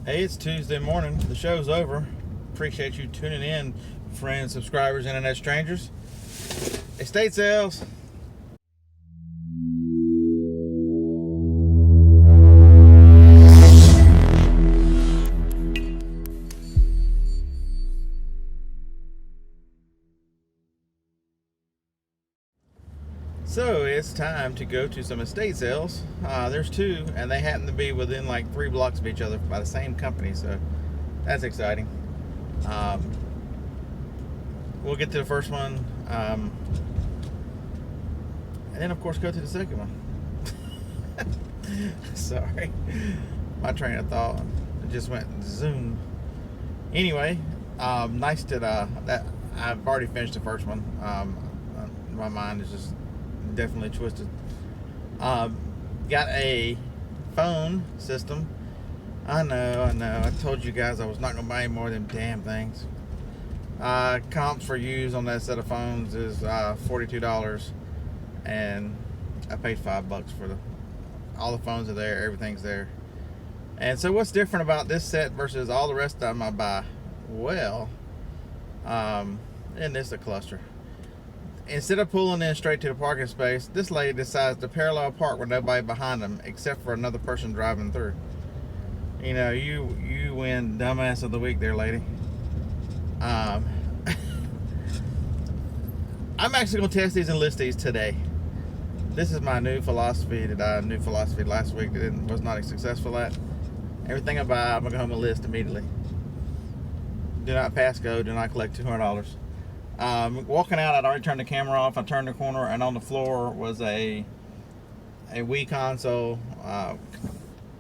Hey, it's Tuesday morning. The show's over. Appreciate you tuning in, friends, subscribers, internet strangers. Estate sales. So it's time to go to some estate sales. There's two, and they happen to be within like 3 blocks of each other by the same company, so that's exciting. Um, we'll get to the first one, and then of course go to the second one. Sorry, my train of thought just went zoom. Anyway, nice that I've already finished the first one. My mind is just definitely twisted. Um, got a phone system. I know. I told you guys I was not gonna buy any more of them damn things. Comps for use on that set of phones is $42, and I paid $5 for all the phones are there, everything's there. And so, what's different about this set versus all the rest of them I buy? Well, and this is a cluster. Instead of pulling in straight to the parking space, this lady decides to parallel park with nobody behind them except for another person driving through. You know, you win dumbass of the week there, lady. Um, I'm actually gonna test these and list these today. This is my new philosophy last week that was not successful at. Everything I buy, I'm gonna go home and list immediately. Do not pass go. Do not collect $200. Walking out, I'd already turned the camera off. I turned the corner, and on the floor was a Wii console,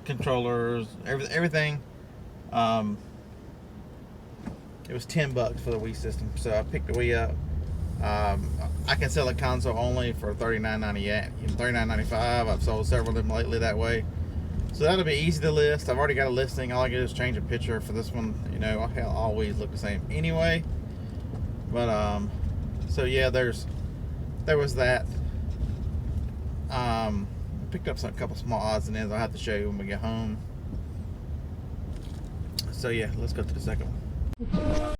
controllers, everything. Um, it was $10 for the Wii system, so I picked the Wii up. I can sell a console only for $39.98, $39.95. I've sold several of them lately that way, so that'll be easy to list. I've already got a listing. All I gotta do is change a picture for this one. You know, I'll always look the same anyway. But so yeah, there was that. Picked up a couple small odds and ends. I'll have to show you when we get home. So yeah, let's go to the second one.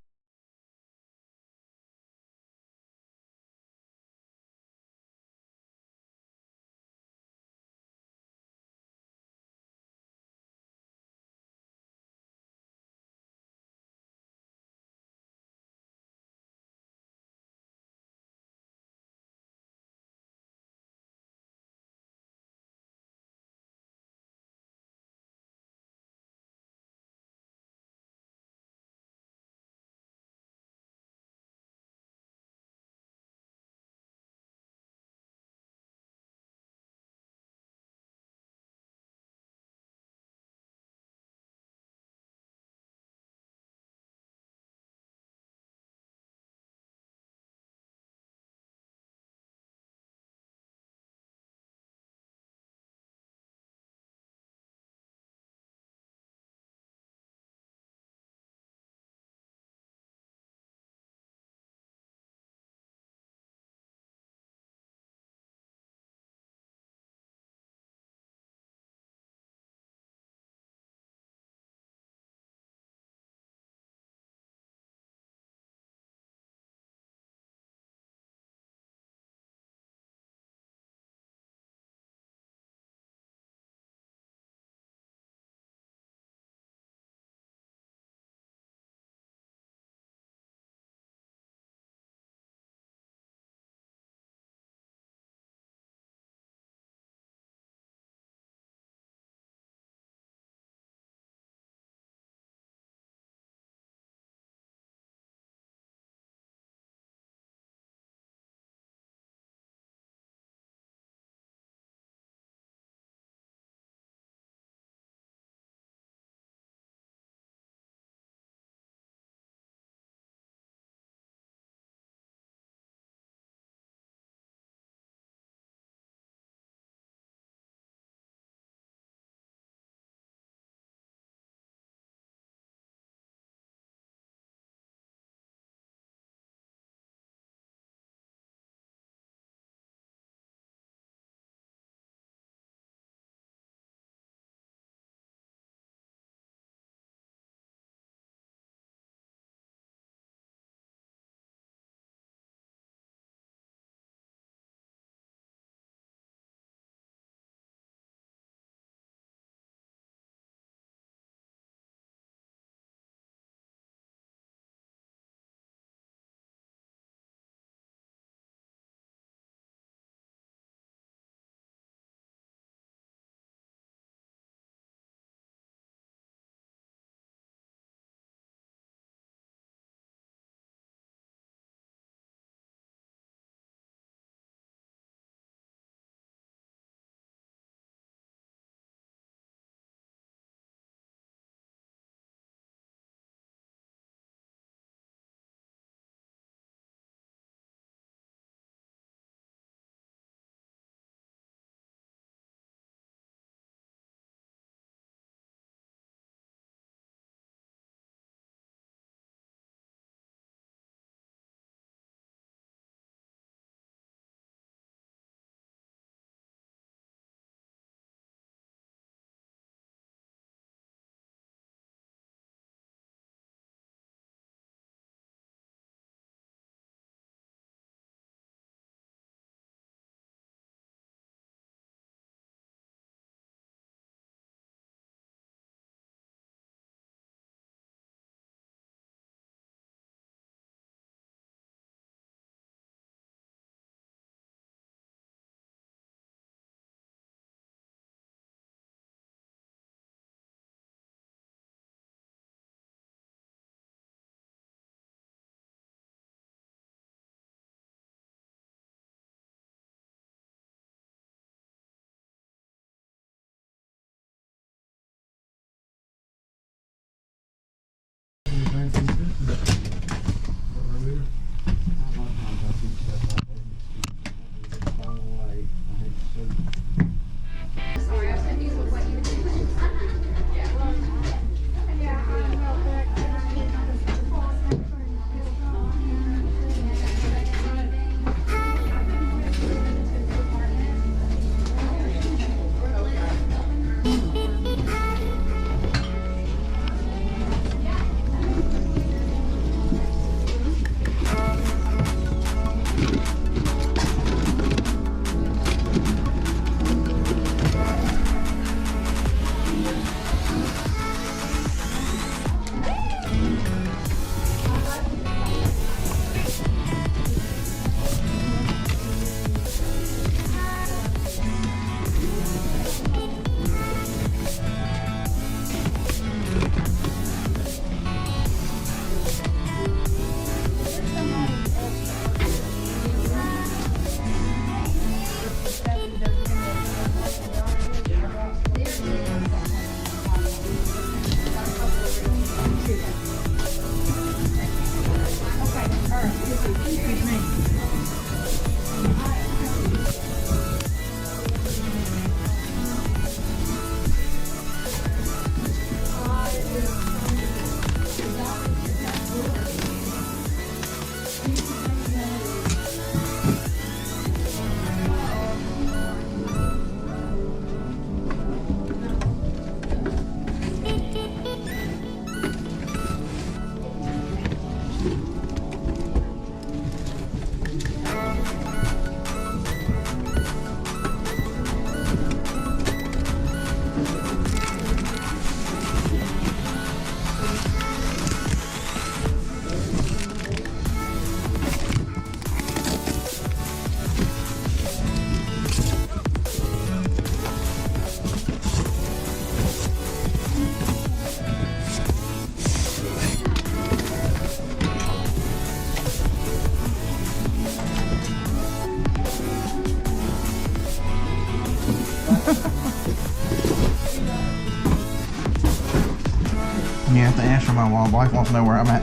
You have to answer my wife wants to know where I'm at.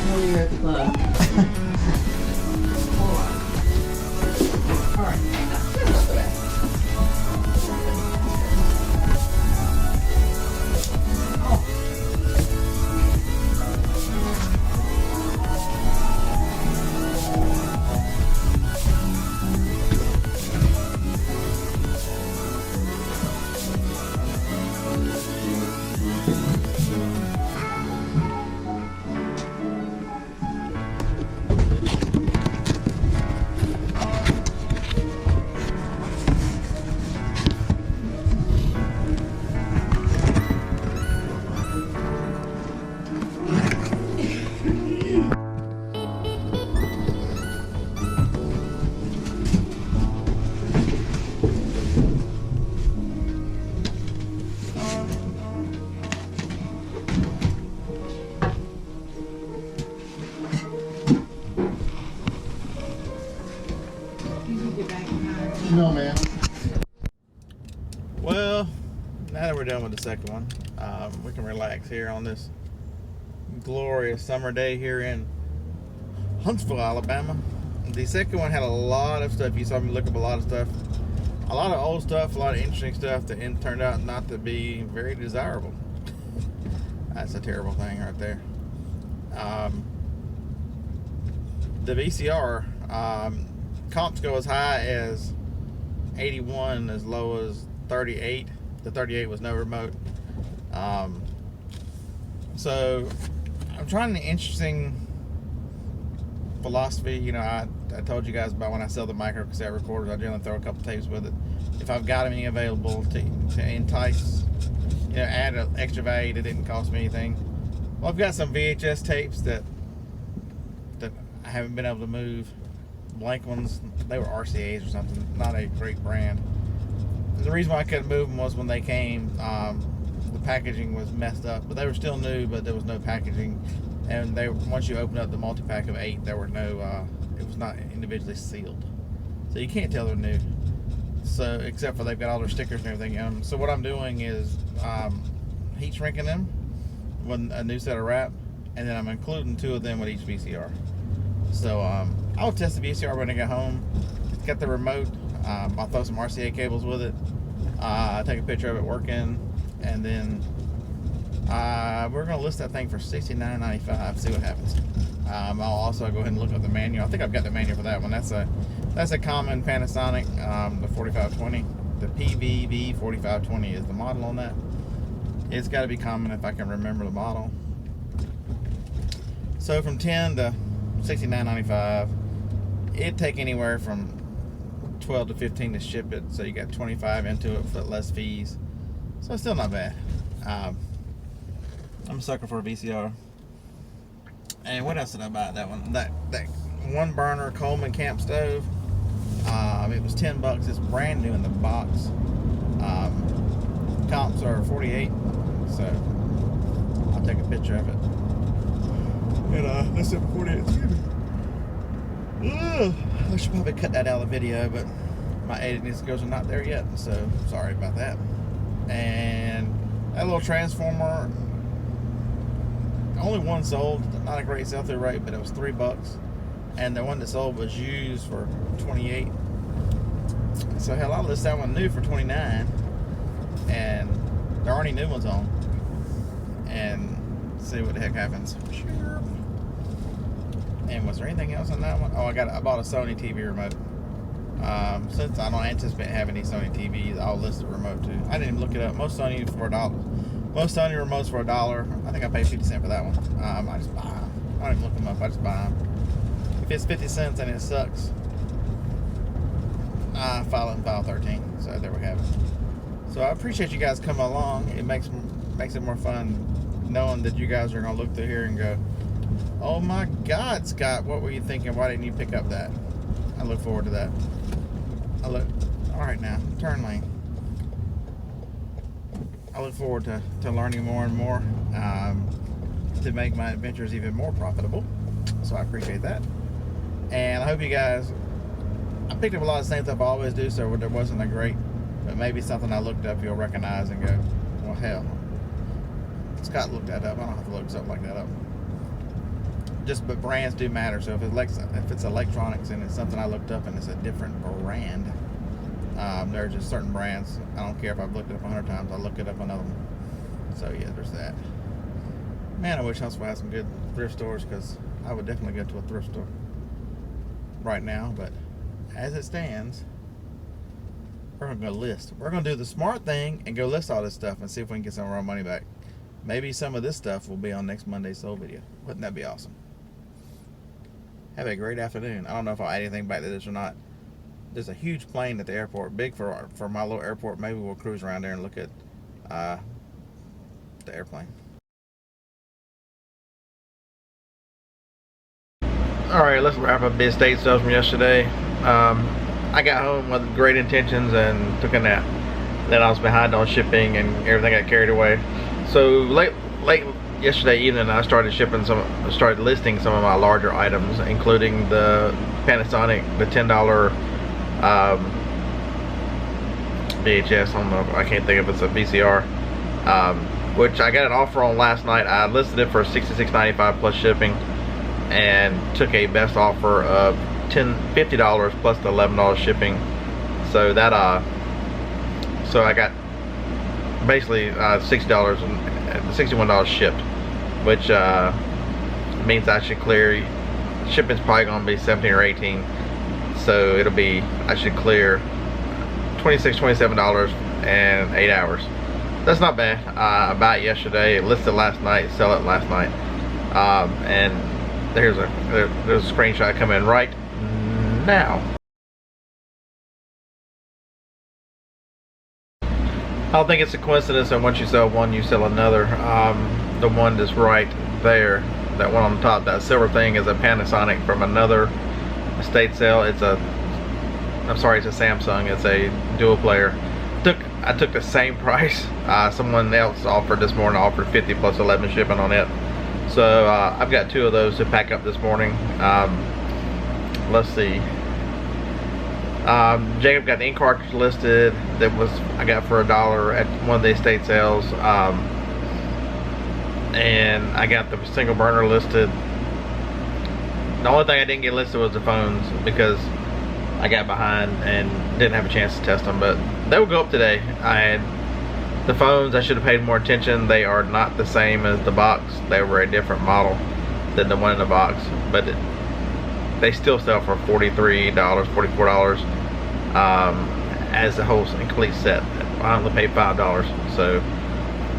Oh, you're at the club. All right. No, man. Well, now that we're done with the second one, we can relax here on this glorious summer day here in Huntsville, Alabama. The second one had a lot of stuff. You saw me look up a lot of stuff. A lot of old stuff, a lot of interesting stuff that turned out not to be very desirable. That's a terrible thing right there. The VCR, comps go as high as 81, as low as 38. The 38 was no remote. So I'm trying an interesting philosophy. You know, I told you guys about when I sell the micro cassette recorders, I generally throw a couple tapes with it if I've got any available to entice, you know, add an extra value that didn't cost me anything. Well, I've got some VHS tapes that I haven't been able to move. Blank ones, they were RCAs or something, not a great brand. And the reason why I couldn't move them was when they came, the packaging was messed up, but they were still new, but there was no packaging. And once you open up the multi-pack of 8, there were no, it was not individually sealed. So you can't tell they're new. So, except for they've got all their stickers and everything on them. So what I'm doing is heat shrinking them, with a new set of wrap, and then I'm including 2 of them with each VCR. So I'll test the VCR when I get home. It's got the remote. I'll throw some RCA cables with it. Take a picture of it working, and then we're gonna list that thing for $69.95. See what happens. I'll also go ahead and look up the manual. I think I've got the manual for that one. That's a common Panasonic, the 4520. The PVV 4520 is the model on that. It's got to be common if I can remember the model. So from 10 to $69.95. It'd take anywhere from 12 to 15 to ship it, so you got 25 into it for less fees. So it's still not bad. I'm a sucker for a VCR. And what else did I buy? That one, that one burner Coleman camp stove. It was $10. It's brand new in the box. Comps are 48, so I'll take a picture of it. And that's it for 48. I should probably cut that out of the video, but my editing skills are not there yet, so sorry about that. And that little transformer, only one sold, not a great sell-through rate, but it was $3, and the one that sold was used for 28. So hell, I'll list that one new for 29, and there aren't any new ones on, and see what the heck happens. Sure. And was there anything else on that one? Oh, I bought a Sony TV remote. Since I don't anticipate having any Sony TVs, I'll list the remote too. I didn't even look it up. Most Sony for $1. Most Sony remotes for $1. I think I paid 50 cents for that one. I just buy them. I don't even look them up. I just buy them. If it's 50 cents and it sucks, file it in file 13. So there we have it. So I appreciate you guys coming along. It makes it more fun knowing that you guys are gonna look through here and go, "Oh my God, Scott, what were you thinking? Why didn't you pick up that?" I look forward to that. All right, now turn lane. I look forward to learning more and more to make my adventures even more profitable. So I appreciate that. And I hope you guys, I picked up a lot of the same stuff I always do, so there wasn't a great, but maybe something I looked up you'll recognize and go, well, hell, Scott looked that up. I don't have to look something like that up. But brands do matter. So if it's electronics and it's something I looked up and it's a different brand, there are just certain brands. I don't care if I've looked it up 100 times. I'll look it up another one. So yeah, there's that. Man, I wish Huntsville had some good thrift stores, because I would definitely go to a thrift store right now. But as it stands, we're gonna go list. We're gonna do the smart thing and go list all this stuff and see if we can get some of our money back. Maybe some of this stuff will be on next Monday's sold video. Wouldn't that be awesome? Have a great afternoon. I don't know if I'll add anything back to this or not. There's a huge plane at the airport, big for my little airport. Maybe we'll cruise around there and look at the airplane. All right, let's wrap up the estate sales from yesterday. I got home with great intentions and took a nap. Then I was behind on shipping and everything got carried away. So late yesterday evening, I started listing some of my larger items, including the Panasonic, the $10 VHS. I can't think if it's a VCR, which I got an offer on last night. I listed it for $66.95 plus shipping, and took a best offer of $50 plus the $11 shipping. So that so I got basically $60 and $61 shipped, which means I should clear. Shipping's probably gonna be 17 or 18, so it'll be, I should clear $27 and 8 hours. That's not bad. I bought it yesterday, listed last night, sell it last night, and there's a screenshot coming right now. I don't think it's a coincidence that once you sell one, you sell another. The one that's right there, that one on the top, that silver thing, is a Panasonic from another estate sale. It's a Samsung. It's a dual player. I took the same price. Someone else offered this morning, offered 50 plus 11 shipping on it. So I've got 2 of those to pack up this morning. Let's see. Jacob got the ink cartridge listed that I got for $1 at one of the estate sales, and I got the single burner listed. The only thing I didn't get listed was the phones because I got behind and didn't have a chance to test them, but they will go up today. The phones, I should have paid more attention. They are not the same as the box. They were a different model than the one in the box, but they still sell for $43, $44 as a whole complete set. I only paid $5, so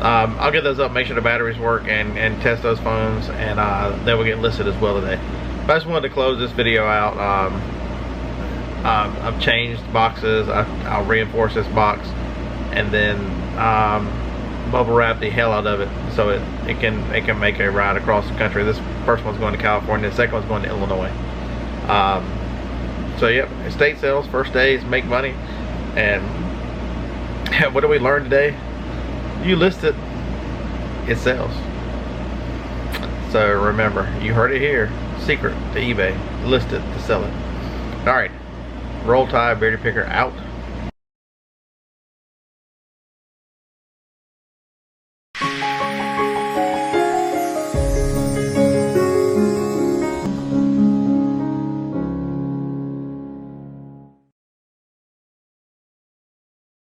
I'll get those up, make sure the batteries work, and test those phones, and they will get listed as well today. But I just wanted to close this video out. I've changed boxes. I'll reinforce this box, and then bubble wrap the hell out of it so it can make a ride across the country. This first one's going to California, the second one's going to Illinois. So yep, estate sales, first days, make money. And what did we learn today? You list it, it sells. So remember, you heard it here. Secret to eBay, list it to sell it. All right, Roll Tide Beardy Picker out.